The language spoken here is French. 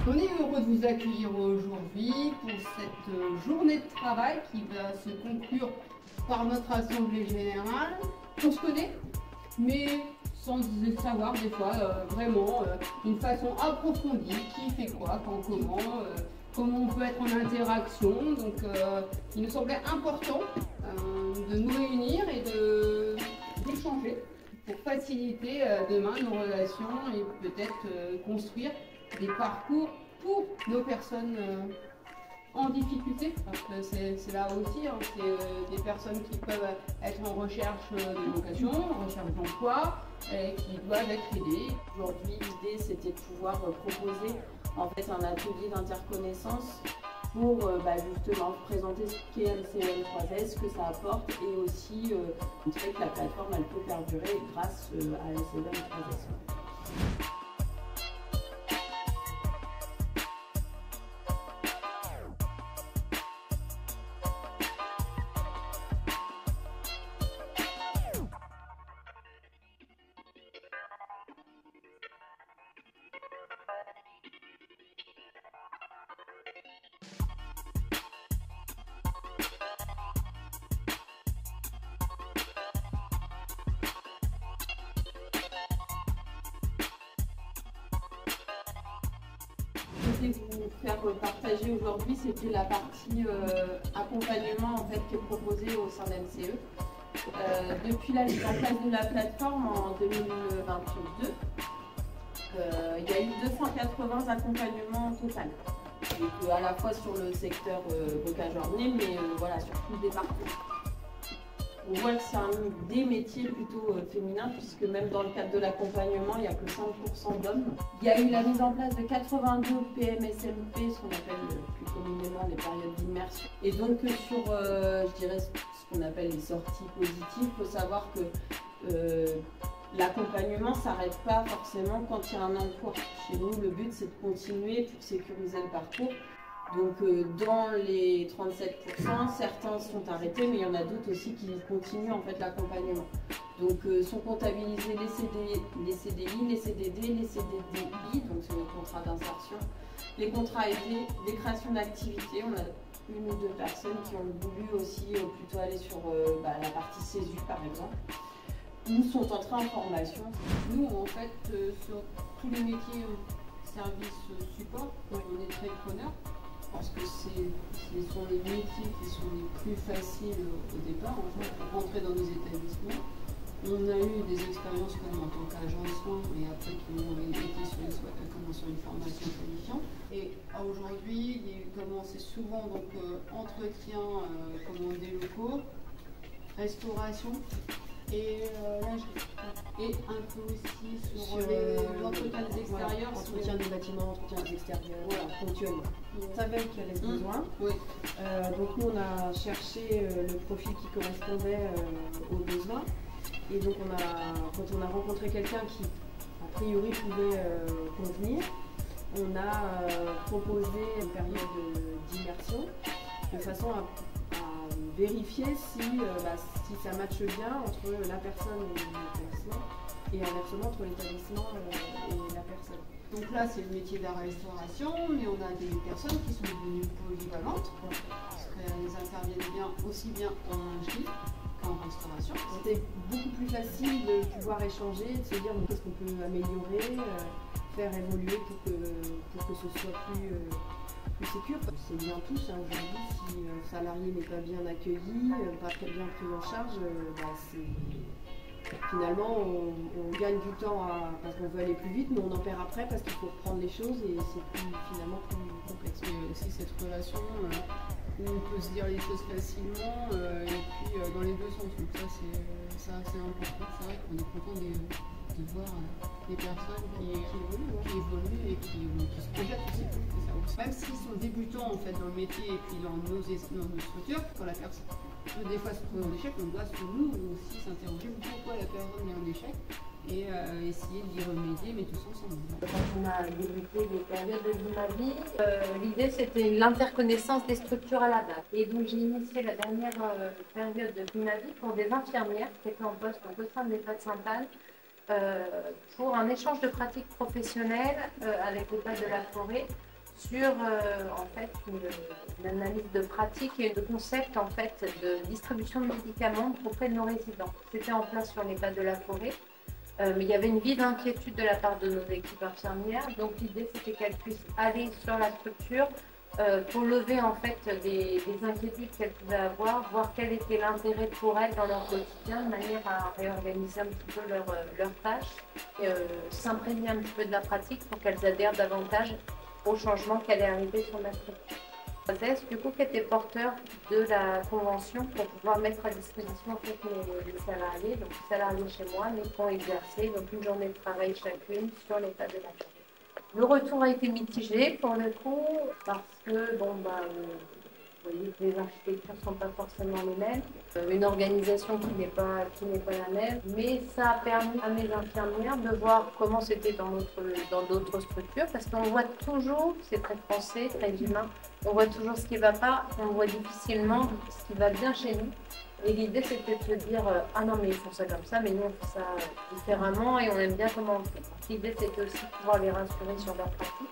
On est heureux de vous accueillir aujourd'hui pour cette journée de travail qui va se conclure par notre assemblée générale. On se connaît, mais sans savoir des fois vraiment d'une façon approfondie qui fait quoi, quand, comment on peut être en interaction. Donc il nous semblait important de nous réunir et d'échanger pour faciliter demain nos relations et peut-être construire des parcours pour nos personnes en difficulté. Parce que c'est là aussi, hein, c'est des personnes qui peuvent être en recherche de vocation, en recherche d'emploi, et qui doivent être aidées. Aujourd'hui, l'idée c'était de pouvoir proposer en fait un atelier d'interconnaissance pour justement présenter ce qu'est LCEM3S, ce que ça apporte et aussi montrer que la plateforme elle peut perdurer grâce à LCEM3S. Vous faire partager aujourd'hui, c'était la partie accompagnement en fait, qui est proposée au sein d'MCE. Depuis la mise en place de la plateforme en 2022, il y a eu 280 accompagnements au total. Donc, à la fois sur le secteur bocage-orné, mais voilà, sur tout le département. On voit que c'est des métiers plutôt féminins, puisque même dans le cadre de l'accompagnement, il n'y a que 5% d'hommes. Il y a eu la mise en place de 82 PMSMP, ce qu'on appelle plus communément les périodes d'immersion. Et donc sur, je dirais, ce qu'on appelle les sorties positives, il faut savoir que l'accompagnement ne s'arrête pas forcément quand il y a un emploi. Chez nous, le but, c'est de continuer pour sécuriser le parcours. Donc dans les 37%, certains sont arrêtés, mais il y en a d'autres aussi qui continuent en fait l'accompagnement. Donc sont comptabilisés les CDI, les CDD, les CDDI, donc c'est les contrats d'insertion, les contrats aidés, les créations d'activités. On a une ou deux personnes qui ont voulu aussi plutôt aller sur la partie CESU par exemple, ou sont entrés en formation. Nous en fait sur tous les métiers service support, on est très preneurs. Parce que ce sont les métiers qui sont les plus faciles au départ, en fait, pour rentrer dans nos établissements. On a eu des expériences comme en tant qu'agent de soins et après qui ont été sur une formation qualifiante. Et aujourd'hui, il c'est souvent donc entretien des locaux, restauration et lingerie. Et un peu aussi sur l'entretien des extérieurs. Voilà, entretien des bâtiments, entretien des extérieurs, voilà, ponctuellement. On savait qu'il y avait ce besoin. Oui. Donc nous on a cherché le profil qui correspondait aux besoins. Et donc quand on a rencontré quelqu'un qui a priori pouvait convenir, on a proposé une période d'immersion de façon à vérifier si ça matche bien entre la personne et l'établissement et inversement entre l'établissement et la personne. Donc là c'est le métier de la restauration, mais on a des personnes qui sont devenues polyvalentes parce qu'elles interviennent bien aussi bien en lingerie qu'en restauration. C'était beaucoup plus facile de pouvoir échanger, de se dire qu'est-ce qu'on peut améliorer, faire évoluer pour que ce soit plus sécure. C'est bien tous aujourd'hui, si un salarié n'est pas bien accueilli, pas très bien pris en charge, finalement on gagne du temps parce qu'on veut aller plus vite, mais on en perd après parce qu'il faut reprendre les choses et c'est finalement plus complexe. Il y a aussi cette relation où on peut se dire les choses facilement et puis dans les deux sens. Donc ça c'est important. C'est vrai qu'on est content de voir des personnes qui évoluent et qui se projettent aussi. Même s'ils sont débutants en fait dans le métier et puis dans nos structures, quand la personne peut des fois se trouver en échec, on doit nous aussi s'interroger pourquoi la personne est en échec et essayer d'y remédier, mais tous ensemble. Quand on a débuté les périodes de vie ma vie, l'idée c'était l'interconnaissance des structures à la date. Et donc j'ai initié la dernière période de vie ma vie pour des infirmières qui étaient en poste au sein de l'État de Sainte-Anne pour un échange de pratiques professionnelles avec l'État de la Forêt sur en fait une analyse de pratique et de concept en fait de distribution de médicaments auprès de nos résidents. C'était en place sur les pas de la forêt, mais il y avait une vive inquiétude de la part de nos équipes infirmières. Donc l'idée c'était qu'elles puissent aller sur la structure pour lever en fait des inquiétudes qu'elles pouvaient avoir, voir quel était l'intérêt pour elles dans leur quotidien, de manière à réorganiser un petit peu leurs tâches, s'imprégner un petit peu de la pratique pour qu'elles adhèrent davantage au changement qui allait arriver sur la structure. Du coup, qui était porteur de la convention pour pouvoir mettre à disposition en fait, les salariés, donc les salariés chez moi, mais qui ont exercé donc une journée de travail chacune sur l'état de la journée. Le retour a été mitigé pour le coup, parce que bon, vous voyez que les architectures ne sont pas forcément les mêmes, une organisation qui n'est pas la même, mais ça a permis à mes infirmières de voir comment c'était dans d'autres structures, parce qu'on voit toujours, c'est très français, très humain, on voit toujours ce qui ne va pas, et on voit difficilement ce qui va bien chez nous. Et l'idée c'était de se dire ah non mais ils font ça comme ça, mais nous on fait ça différemment et on aime bien comment on fait. L'idée c'était aussi de pouvoir les rassurer sur leur pratique.